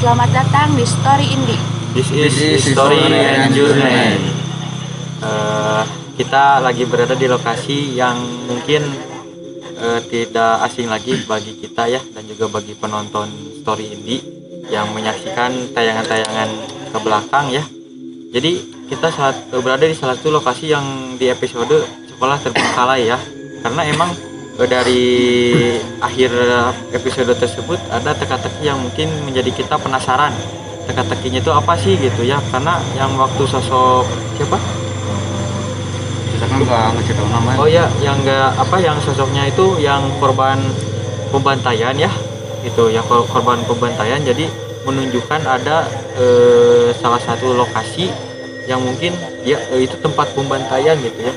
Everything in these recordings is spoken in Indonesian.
Selamat datang di Story Indie. This is Story and Journey. Kita lagi berada di lokasi yang mungkin tidak asing lagi bagi kita ya, dan juga bagi penonton Story Indie yang menyaksikan tayangan-tayangan ke belakang ya. Jadi kita berada di salah satu lokasi yang di episode Sekolah Terbengkalai ya, karena emang dari akhir episode tersebut ada teka-teki yang mungkin menjadi kita penasaran teka-tekinya itu apa sih gitu ya, karena yang waktu sosok siapa? Kita kan nggak ngecek nama. Oh ya, yang nggak apa, yang sosoknya itu yang korban pembantaian ya, itu ya, korban pembantaian. Jadi menunjukkan ada salah satu lokasi yang mungkin ya itu tempat pembantaian gitu ya,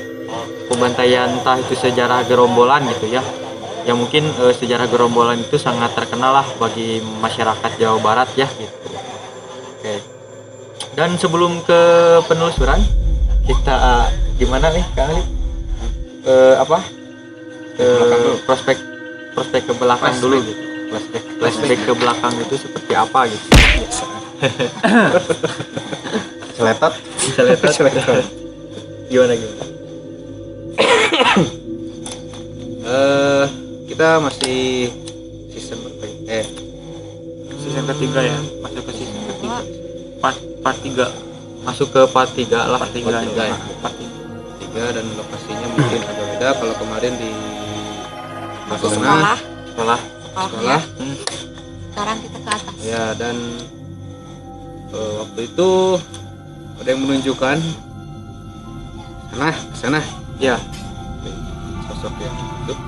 pembantaian entah itu sejarah gerombolan gitu ya, yang mungkin sejarah gerombolan itu sangat terkenal lah bagi masyarakat Jawa Barat ya gitu. Oke. Dan sebelum ke penelusuran kita gimana nih Kang Ali? Prospek ke belakang dulu gitu. Flashback ke belakang itu seperti apa gitu. Seletot. Gimana? Kita masih season berapa ya? Season ketiga ya, masuk ke season ketiga. Part 3. Masuk ke part 3 lah. Part 3 ya. Part 3 dan lokasinya mungkin agak beda. Kalau kemarin di Sekolah. sekolah. Sekarang kita ke atas. Ya, dan waktu itu ada yang menunjukkan sana Ya. sosok yang hidup.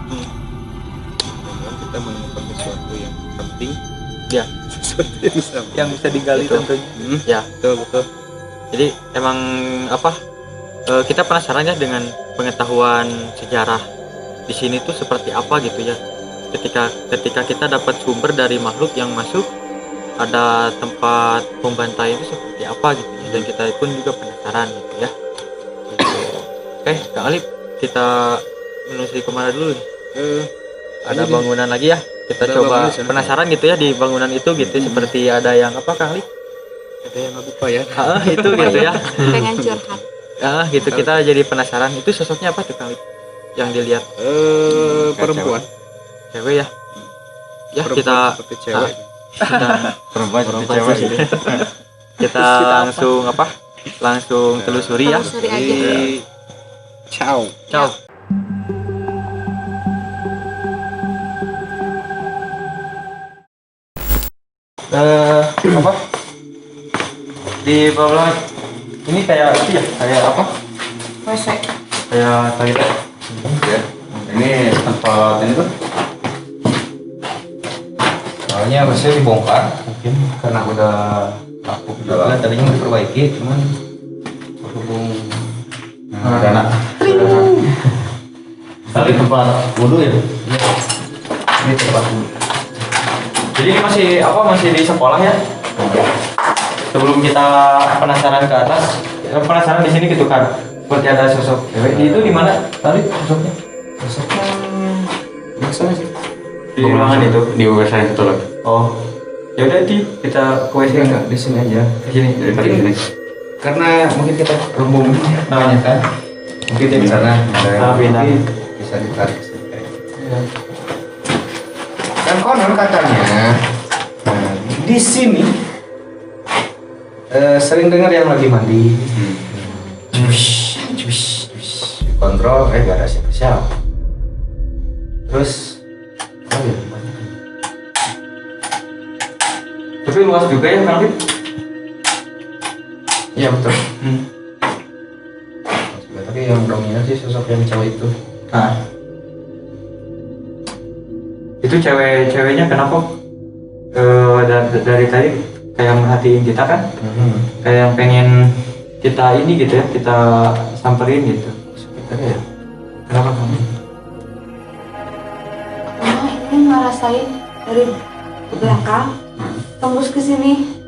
Kemudian kita menemukan sesuatu yang penting. Ya. Sesuatu yang sama. Yang bisa digali Betul. tentunya. Ya, betul. Jadi emang kita penasaran ya dengan pengetahuan sejarah di sini tuh seperti apa gitu ya. Ketika kita dapat sumber dari makhluk yang masuk, ada tempat pembantaian itu seperti apa gitu ya, dan kita pun juga penasaran gitu ya. Gitu. Oke, Kang Alip, kita menelusuri kemana dulu nih? Ada bangunan lagi ya, kita Ada coba bangunan di sana. penasaran gitu ya di bangunan itu gitu, seperti ada yang apa Kang Alip? Ada yang lupa ya. Itu gitu ya. Pengen curhat. Gitu kita jadi penasaran, itu sosoknya apa tuh Kang Alip yang dilihat? Perempuan. Cewek ya. Ya, Perempuan kita seperti cewek. perempuan seperti cewek gitu. Kita langsung telusuri ya. Telusuri aja. Jadi ciao. Di bawah ini kayak itu ya, kayak apa? WC. Kayak toilet. Ya. Ini tempat ini tuh. Soalnya masih dibongkar, mungkin karena udah lapuk juga. Tadinya mau diperbaiki, cuman berhubung dana. Tapi tempat Wudhu ya. Ini tempat wudhu. jadi ini masih di sekolah ya. Sebelum kita penasaran ke atas, penasaran di sini gitu kan. Seperti ada sosok cewek. Itu di mana tadi sosoknya? Sosoknya biasanya sih. Di ruangan itu. Di WC itu lagi. Oh. Ya udah kita ke WC Enggak di sini aja. Di sini. Daripada di sini. Karena mungkin kita rombong banyak kan. Mungkin di sana ada pindah. bisa ditarik ke sini. Dan konon katanya di sini sering dengar yang lagi mandi. Kontrol, gak ada siapa-siapa. Terus Tapi luas juga ya Kang Lip? iya betul. Tapi yang dominan sih sosok yang cewek itu. Nah. Itu ceweknya kenapa? Dari tadi kayak merhatiin kita kan? Kayak yang pengen kita ini gitu ya, kita samperin gitu. Sekitarnya ya. Kenapa kamu? Aku ini ngerasain dari belakang tembus ke sini.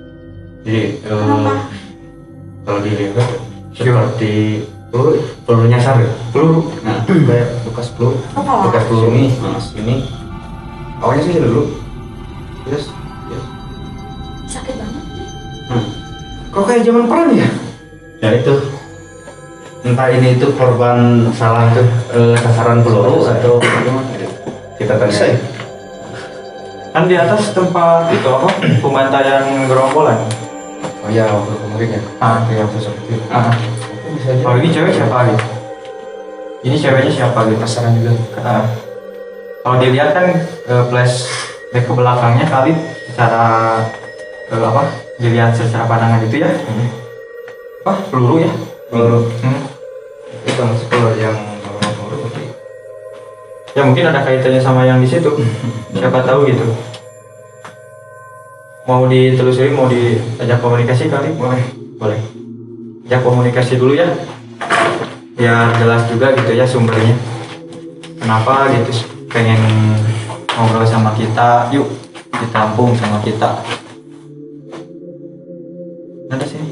Jadi Kenapa? kalau dilihat seperti peluru nyasar ya, peluru. Nah, kayak bekas peluru. Apa? Bekas peluru ini. Awalnya sih dulu. Terus Sakit banget. Kok kayak zaman perang ya? Ya itu. Entah ini itu korban salah sasaran peluru atau gimana? Kita tanya. Kan di atas tempat itu apa? Pembantaian gerombolan. Oh iya, waktu kemarin ya. Yang sosok itu. Bisa aja. Kalau ini cewek siapa gitu? Ini ceweknya siapa gitu? Pasaran juga. Kalau dilihat kan flashback ke belakangnya kali secara dilihat secara pandangan itu ya. Peluru ya? Peluru. Itu masih kalau yang peluru tapi Ya mungkin ada kaitannya sama yang di situ. Siapa tahu gitu. Mau ditelusuri, mau diajak komunikasi kali? Boleh. Ajak komunikasi dulu ya. Biar jelas juga gitu ya sumbernya. Kenapa gitu pengen ngobrol sama kita? Yuk ditampung sama kita. Ada sih.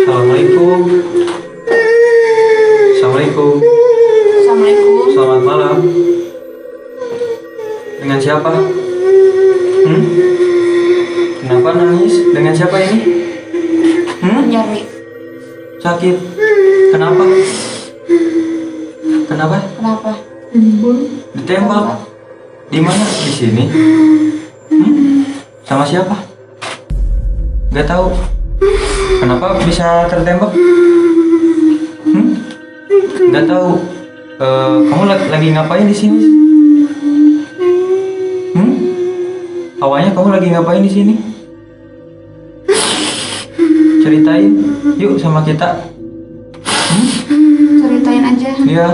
Assalamualaikum. Assalamualaikum. Assalamualaikum. Selamat malam. Dengan siapa? Kenapa nangis? Dengan siapa ini? Nyari. Sakit. Kenapa? Kenapa? Kenapa? Ditembak. Di mana? Di sini. Sama siapa? Gak tahu. Kenapa bisa tertembak? Gak tahu. Kamu lagi ngapain di sini? Awalnya kamu lagi ngapain di sini? Ceritain, yuk sama kita. Ceritain aja. Iya.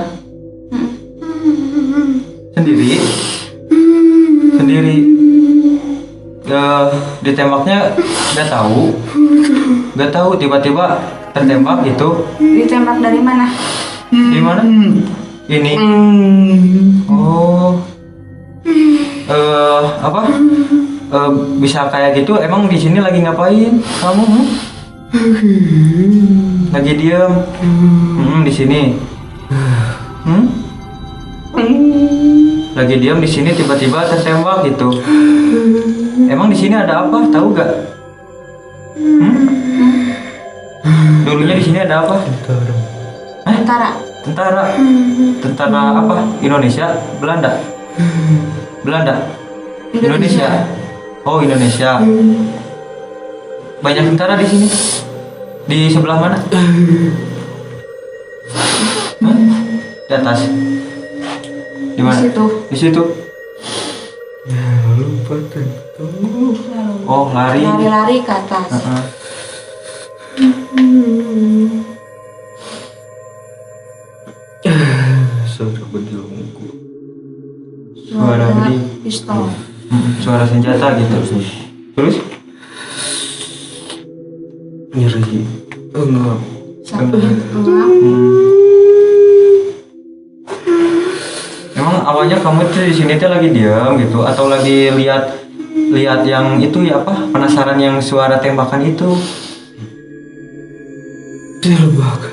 Sendiri. Ditembaknya nggak tahu tiba-tiba tertembak gitu. Ditembak dari mana? Di mana? Ini. Oh. Apa? Bisa kayak gitu? Emang di sini lagi ngapain kamu? Lagi diem. Di sini. Lagi diam di sini tiba-tiba tertembak gitu. Emang di sini ada apa? Tahu gak? Dulunya di sini ada apa? Tentara. Tentara apa? Indonesia? Belanda? Indonesia. Oh, Indonesia. Banyak tentara di sini. Di sebelah mana? Di atas. Di mana? Di situ. ya lupa tentu. Oh, lari. Lari-lari ke atas. Suara bedilungku. Suara bedi. Pistol. Suara senjata gitu. Terus? Nyeri. Enggak. Sakit. Emang awalnya kamu tuh di sini tuh lagi diam gitu atau lagi lihat yang itu ya apa? Penasaran yang suara tembakan itu? Tembak.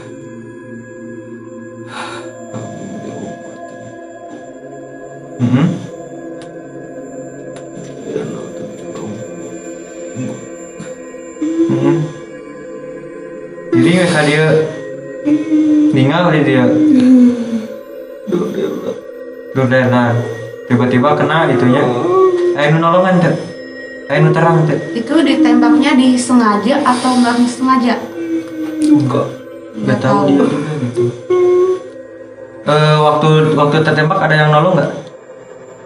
Jadi nggak dia tinggal di dia. Dudenan tiba-tiba kena gitunya. Ayo nolongan tuh. Ayo terang tuh. Itu ditembaknya disengaja atau nggak sengaja? Nggak tahu dia juga gitu. Waktu tertembak ada yang nolong nggak?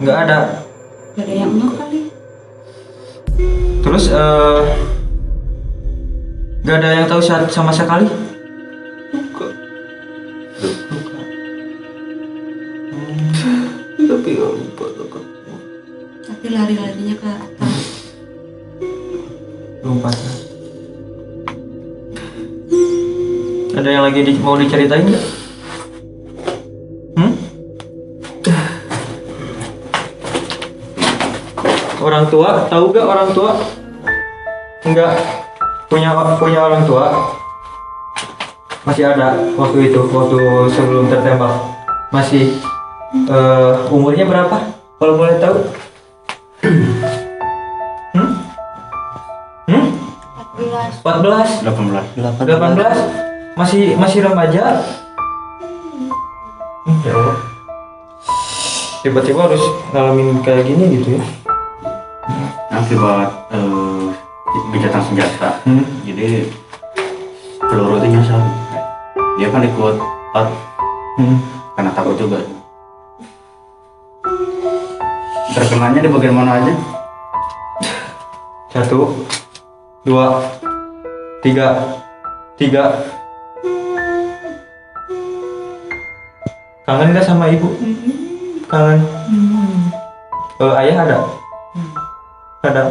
Nggak ada. Gak ada yang enggak kali. Terus nggak ada yang tahu sama sekali? Tapi gak lupa takut. Tapi lari-larinya ke atas. Lompat. Ada yang lagi mau diceritain nggak? orang tua, tahu gak orang tua? Enggak punya orang tua. Masih ada waktu itu, waktu sebelum tertembak. Masih umurnya berapa? Kalau boleh tahu? 14, 18, masih remaja. Ya Allah. Tiba-tiba harus ngalamin kayak gini gitu ya. Akibat gencatan senjata. Jadi peluru itu nyasar. Dia kan ikut lari. Karena takut juga. Terkenanya di bagian mana aja? 1, 2, 3. Kangen gak sama ibu? Kangen. Ayah ada? Ada.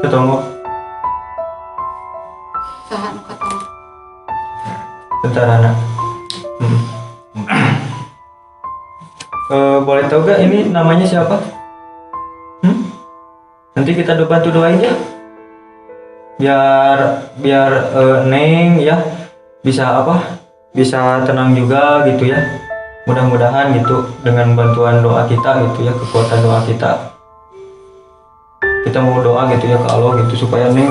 Ketemu. Saha nu ketemu. Bentar anak. Boleh tahu gak ini namanya siapa? Nanti kita bantu doain ya. Biar Neng ya bisa bisa tenang juga gitu ya. Mudah-mudahan gitu dengan bantuan doa kita gitu ya, kekuatan doa kita. Kita mau doa gitu ya ke Allah gitu supaya Neng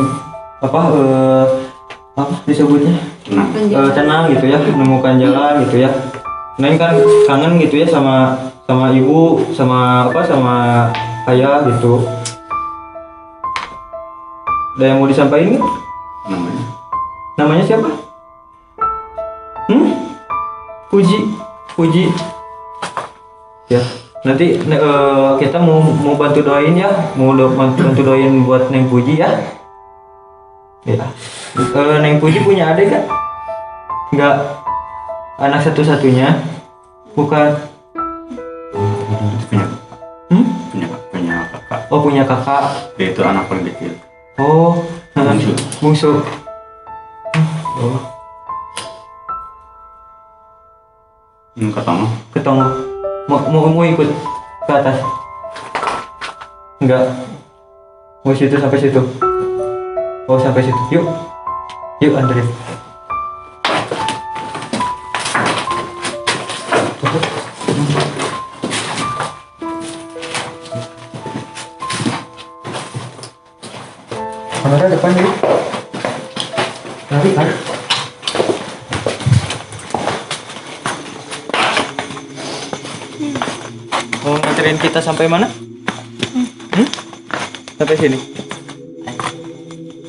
disebutnya tenang gitu ya, menemukan jalan gitu ya. Neng kan kangen gitu ya sama ibu, sama ayah gitu. Ada yang mau disampaikan? Namanya siapa? Puji. Ya, nanti kita mau bantu doain ya, bantu doain buat Neng Puji ya. Ya. Neng Puji punya adik gak? Enggak. Anak satu-satunya? Bukan. Punya kakak. Oh, punya kakak. Dia itu anak paling kecil. Oh, bungsu. Oh. Ketemu. Mau ikut ke atas? Enggak. Mau situ sampai situ. Oh, sampai situ. Yuk anterin. Kamera depan yuk. Tarik. Mau nganterin kita sampai mana? Sampai sini.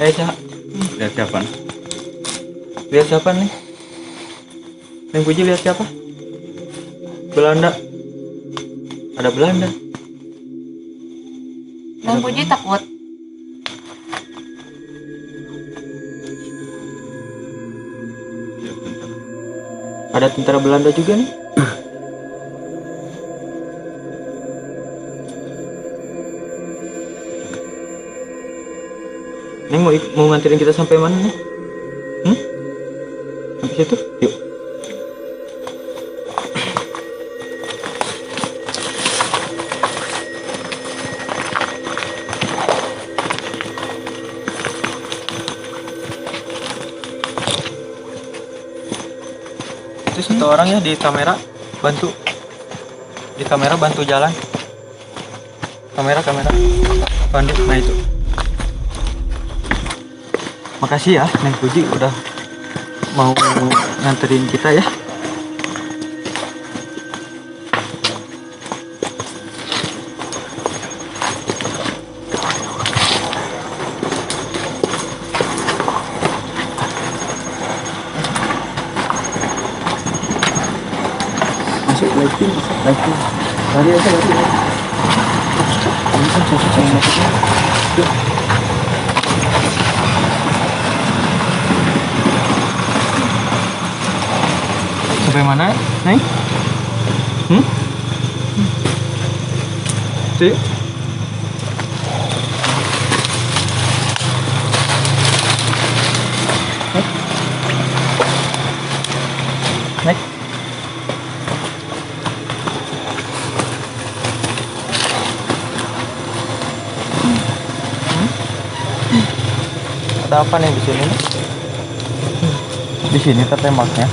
Cak. Lihat siapa? Lihat siapa nih? Neng Puji lihat siapa? Belanda. Ada Belanda. Neng Puji takut. Ada tentara Belanda juga nih. Neng mau nganterin kita sampai mana nih? Sampai situ? Yuk. Itu satu orang ya di kamera bantu jalan. Kamera bantu. Nah itu. Makasih ya Neng Puji udah mau nganterin kita ya. Masuk lagi. Lari aja. Sampai mana, Neng? Tuh. ada apa nih di sini? Di sini tertembaknya.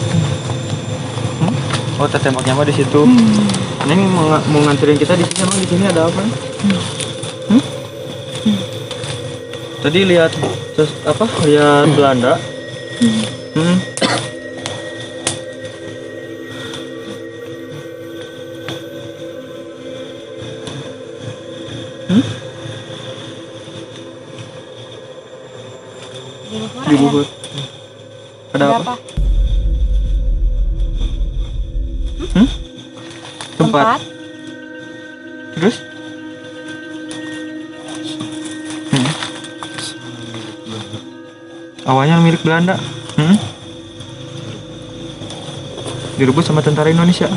Oh, tertembaknya mah di situ. Neng mau nganterin kita di sini, emang di sini ada apa nih? Tadi lihat apa? Lihat Belanda. Di Bogor. Ada apa? Tempat. Terus? Awalnya milik Belanda. Direbut sama tentara Indonesia.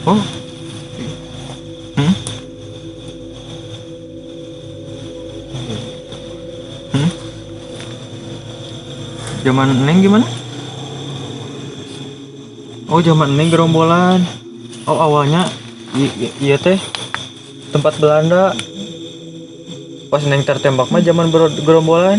Oh. Zaman Neng gimana? Oh, zaman Neng gerombolan. Oh, awalnya iya teh tempat Belanda. Pas Neng tertembak mah zaman gerombolan.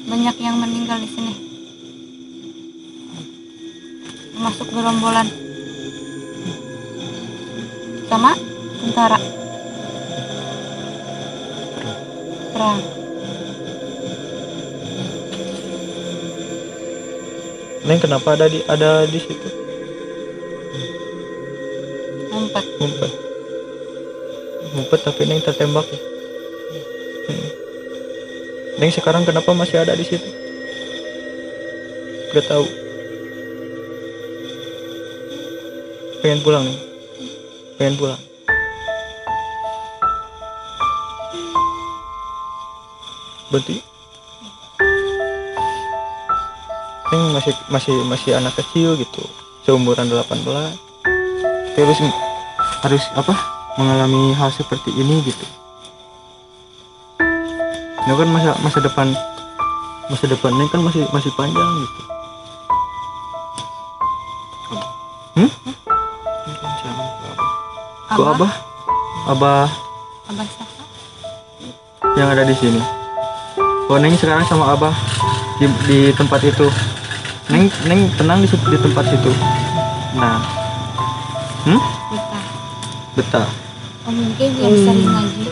Banyak yang meninggal di sini. Termasuk gerombolan. Sama tentara. Perang. Neng kenapa ada di situ? Ngumpet tapi Neng tertembak ya. Neng sekarang kenapa masih ada di situ? Gak tahu. Pengen pulang nih. Pengen pulang. Berarti Neng masih anak kecil gitu, seumuran 18. Harus apa? Mengalami hal seperti ini gitu. Ini kan masa depan Neng kan masih panjang gitu. Ku Abah siapa? yang ada di sini. Oh, Neng sekarang sama Abah di tempat itu. Neng tenang di tempat situ. Nah, betah. Oh, mungkin yang sering ngaji.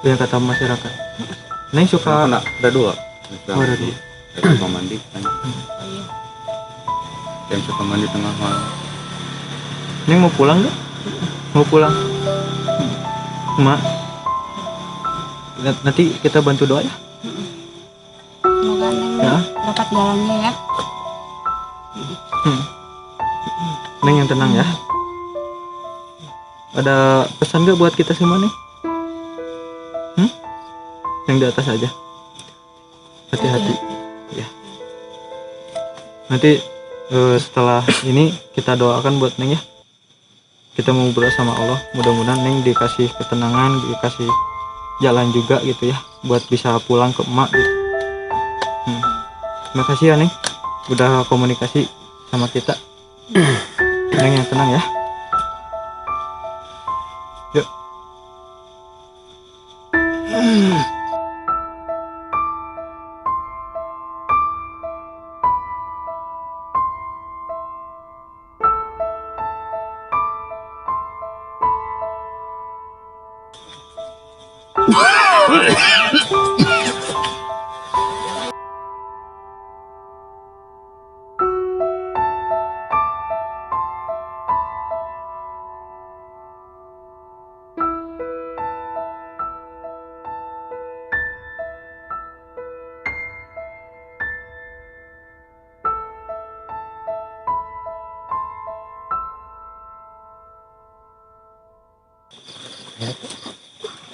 Yang kata masyarakat. Neng suka Ada dua. Oh, ada dua. Yang suka mandi kan. Yang suka mandi tengah malam. Neng mau pulang gak? Mau pulang? Mak, nanti kita bantu doa ya. Semoga Neng Ya. dapat jalannya ya. Neng yang tenang ya. Ada pesan gak buat kita semua nih? Yang di atas aja. Hati-hati. Ya. Nanti setelah ini kita doakan buat Neng ya. Kita mau berdoa sama Allah, mudah-mudahan Neng dikasih ketenangan, dikasih jalan juga gitu ya, buat bisa pulang ke emak gitu. Terima kasih ya Neng, udah komunikasi sama kita. Neng yang tenang ya. Yuk.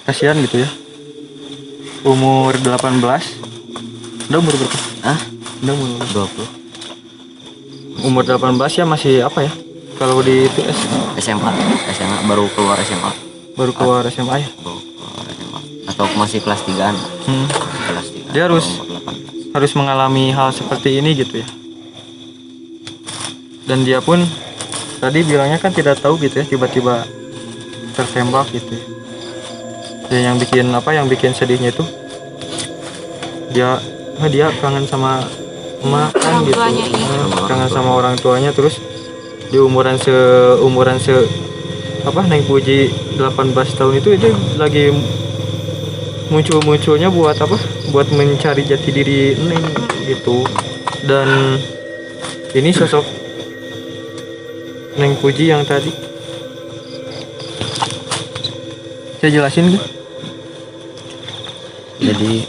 Kasihan gitu ya, umur 18. Udah umur berapa? Udah umur 20. umur 18 ya, masih apa ya, kalau di itu SMA baru keluar SMA. baru keluar SMA ya. Atau masih kelas 3-an. Kelas 3. Dia harus umur 18. harus mengalami hal seperti ini gitu ya. Dan dia pun tadi bilangnya kan tidak tahu gitu ya, tiba-tiba tertembak gitu ya. Dan yang bikin sedihnya itu dia kangen sama emak kan Orang gitu. tuanya, iya. Kangen sama orang tuanya, terus di umuran Neng Puji 18 tahun itu lagi muncul-munculnya buat mencari jati diri Neng gitu. Dan ini sosok Neng Puji yang tadi saya jelasin gitu. Jadi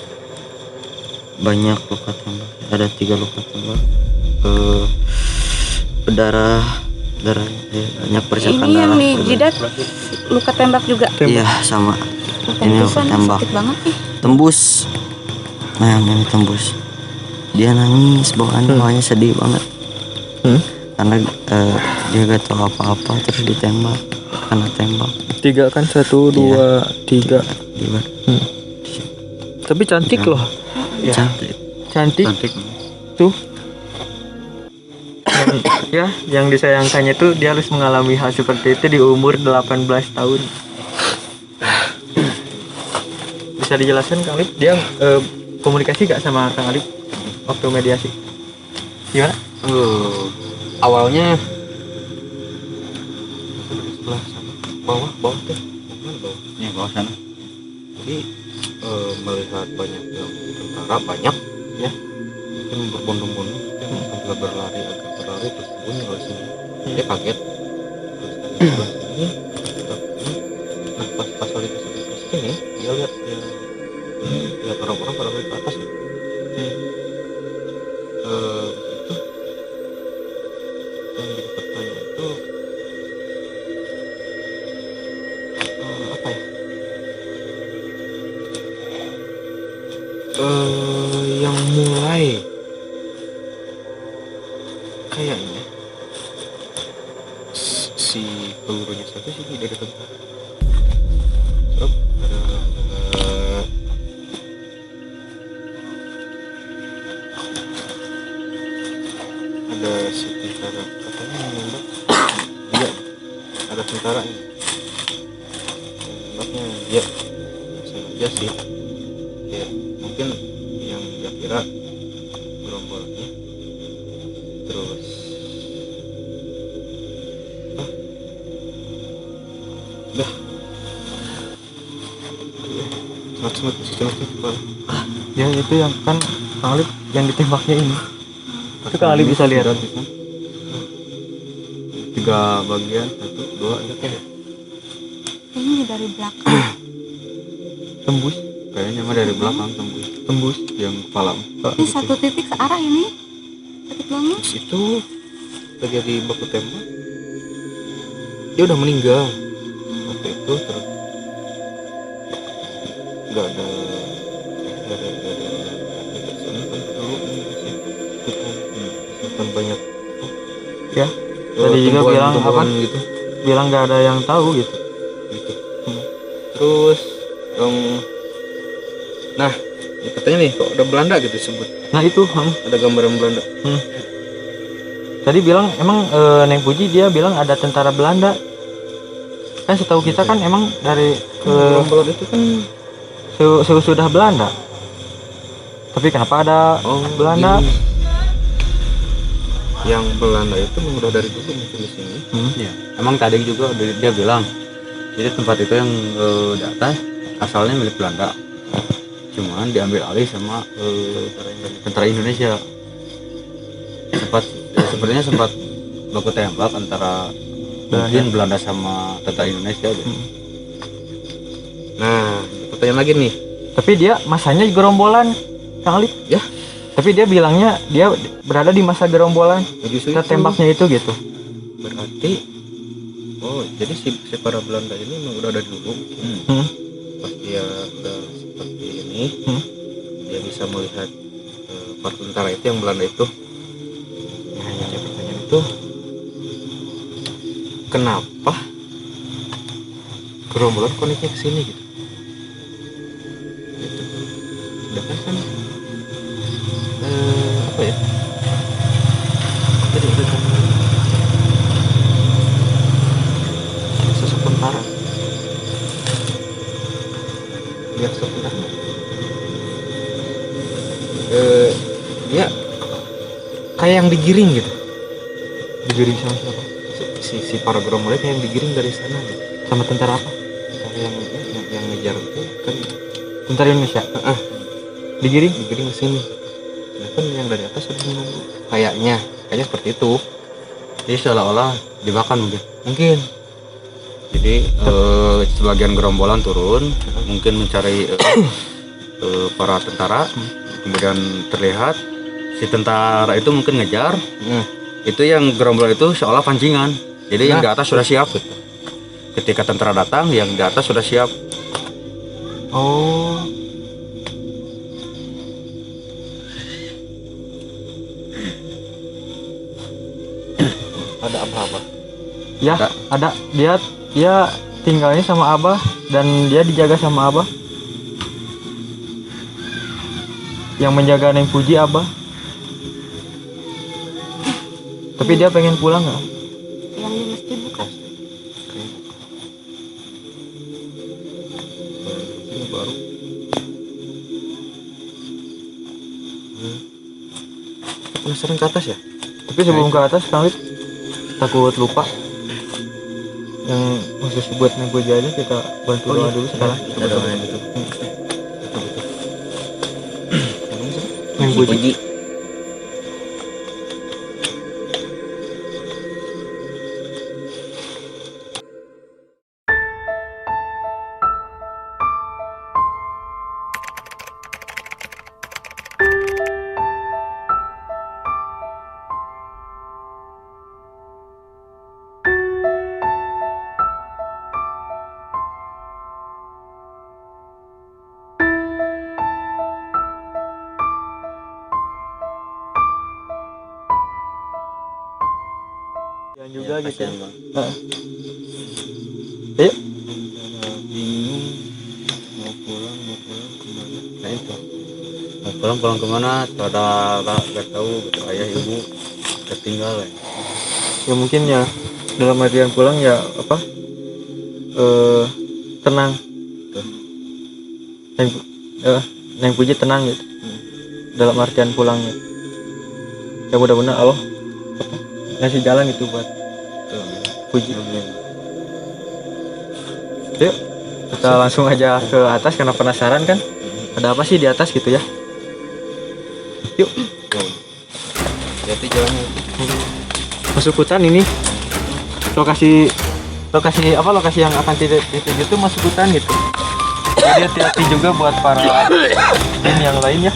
banyak luka tembak, ada 3 luka tembak, berdarah banyak percikan Ini yang darah. di jidat luka tembak juga. Iya sama, ini luka Pantesan tembak sakit banget nih. tembus. Nah yang ini tembus, dia nangis bawahnya sedih banget karena dia gak tahu apa-apa terus ditembak, karena tembak 3 kan, 1, 2, 3. di badan. Tapi cantik loh. Ya, Cantik. cantik tuh. Yang disayangkannya tuh dia harus mengalami hal seperti itu di umur 18 tahun. Bisa dijelaskan Kang Alip, dia komunikasi gak sama Kang Alip waktu mediasi? Gimana? Awalnya Sebelah sana. Bawah tuh. Nih bawah sana. jadi melihat banyak yang tentara banyak ya mungkin berbondong-bondong sambil berlari agak berlari terus bunyi oleh sini dia kaget terus ada sebelah sini nah pas lagi ke sini dia lihat orang-orang pada lari ke atas itu yang jadi pertanyaan itu apa ya yang mulai kayaknya si pelurunya satu sih dari tentara. Sebab ada si tentara katanya menembak dia, ada tentara ini menembaknya dia sengaja sih ya, mungkin yang dia kira gerombolannya terus dah semut Ya itu yang kan Kang Alip yang ditembaknya ini. Itu Kang Alip bisa lihat. 3 bagian 1 2 ya kayak Ini dari belakang. Tembus kayaknya mah dari belakang tembus yang kepala. Ini satu titik searah ini. Sakit banget. Terus itu terjadi baku tembak, dia udah meninggal waktu itu. Terus nggak ada kan banyak ya. Tadi juga bilang apa? gitu Bilang nggak ada yang tahu gitu. gitu. Terus nah ya katanya nih kok ada Belanda gitu disebut, Nah itu ada gambaran Belanda. tadi bilang emang Neng Puji dia bilang ada tentara Belanda. Kan setahu kita kan emang dari Belanda itu kan sudah Belanda. Tapi kenapa ada Belanda? gini. Yang Belanda itu memang udah dari dulu mungkin di sini. Iya. Emang tadi juga dia bilang jadi tempat itu yang di atas asalnya milik Belanda, cuman diambil alih sama tentara Indonesia. Sepertinya sempat baku tembak antara mungkin Belanda sama tentara Indonesia gitu. Nah, pertanyaan lagi nih. Tapi dia masanya gerombolan Kang Alip. Ya, Tapi dia bilangnya dia berada di masa gerombolan. justru Kita itu tembaknya itu gitu. berarti jadi si para Belanda ini memang udah dari dulu. Pas dia udah seperti ini, dia bisa melihat para tentara itu yang Belanda itu. Nah, yang jadi pertanyaan itu kenapa gerombolan koneknya ke sini gitu? Gitu. Sedangkan kan apa ya? Tadi udah kan sebentar. Dia kayak yang digiring gitu. Digiring sama siapa? Si para gerombolan kayak yang digiring dari sana gitu. Sama tentara apa? Tentara yang ngejar itu kan Tentara Indonesia. Digiring? digiring ke sini. Sedangkan yang dari atas sudah menunggu. Kayaknya seperti itu. Jadi seolah-olah dibakar mungkin. Jadi sebagian gerombolan turun mungkin mencari para tentara, kemudian terlihat si tentara itu mungkin ngejar. Itu yang gerombolan itu seolah pancingan. Jadi yang di atas sudah siap gitu. Ketika tentara datang, yang di atas sudah siap. Oh. Ada apa-apa. Ya, ada. Dia tinggalnya sama Abah dan dia dijaga sama Abah. Yang menjaga Neng Puji Abah. Tapi dia pengen pulang nggak? Yang di masjid bukan? Ini baru. Penasaran ke atas ya? Tapi sebelum ke atas Kang Lip takut lupa. Yang khusus buat Neng Puji aja kita bantu doa dulu sekarang. Ada yang itu. Neng Puji. Dan juga gitu. Heeh. Ayo. Bingung mau pulang kemana? Nah itu. Mau pulang kemana? Saudara nggak tahu gitu. Ayah ibu tertinggal ya. Ya mungkin ya dalam artian pulang ya apa? Tenang. Neng Puji tenang gitu. Dalam artian pulangnya. Ya mudah-mudahan Allah apa, ngasih jalan gitu buat Puji. Yuk kita langsung aja ke atas karena penasaran kan ada apa sih di atas gitu ya. Yuk Jadi jalannya masuk hutan ini. Lokasi apa lokasi yang akan dituju itu masuk hutan gitu. Jadi hati-hati juga buat para tim yang lain ya.